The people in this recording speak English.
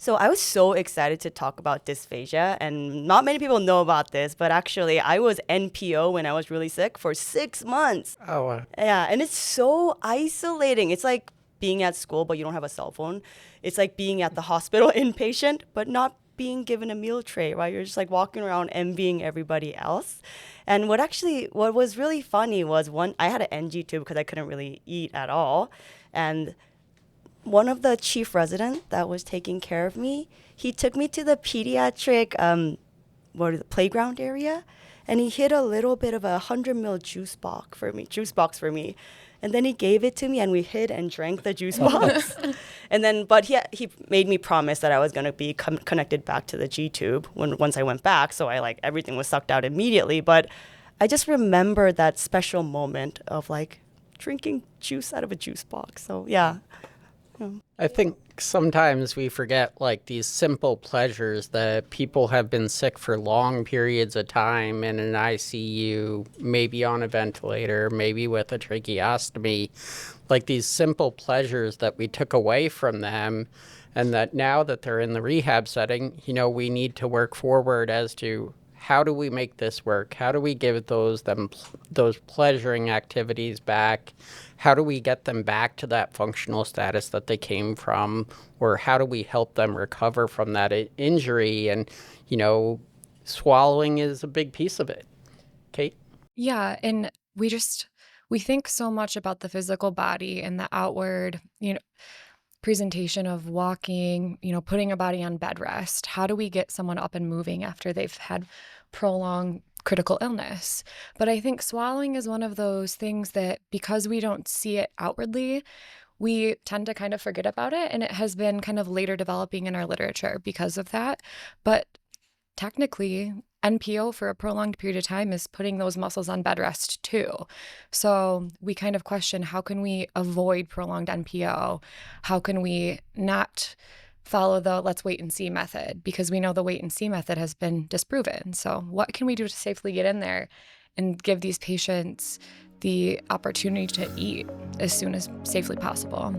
So I was so excited to talk about dysphagia, and not many people know about this, but actually I was NPO when I was really sick for 6 months. Oh, Yeah, and it's so isolating. It's like being at school, but you don't have a cell phone. It's like being at the hospital inpatient, but not being given a meal tray, right? You're just like walking around envying everybody else. And what was really funny was I had an NG tube because I couldn't really eat at all. And one of the chief residents that was taking care of me, he took me to the pediatric playground area, and he hid a little bit of 100 ml juice box for me, and then he gave it to me, and we hid and drank the juice box, and then but he made me promise that I was gonna be connected back to the G tube once I went back, so I like everything was sucked out immediately, but I just remember that special moment of like drinking juice out of a juice box. So yeah. I think sometimes we forget like these simple pleasures that people have been sick for long periods of time in an ICU, maybe on a ventilator, maybe with a tracheostomy, like these simple pleasures that we took away from them, and that now that they're in the rehab setting, we need to work forward as to how do we make this work? How do we give those pleasuring activities back? How do we get them back to that functional status that they came from? Or how do we help them recover from that injury? And, swallowing is a big piece of it. Kate? Yeah, and we think so much about the physical body and the outward, presentation of walking, putting a body on bed rest. How do we get someone up and moving after they've had prolonged critical illness? But I think swallowing is one of those things that, because we don't see it outwardly, we tend to kind of forget about it, and it has been kind of later developing in our literature because of that. But technically, NPO for a prolonged period of time is putting those muscles on bed rest too. So we kind of question, how can we avoid prolonged NPO? How can we not follow the let's wait and see method? Because we know the wait and see method has been disproven. So what can we do to safely get in there and give these patients the opportunity to eat as soon as safely possible?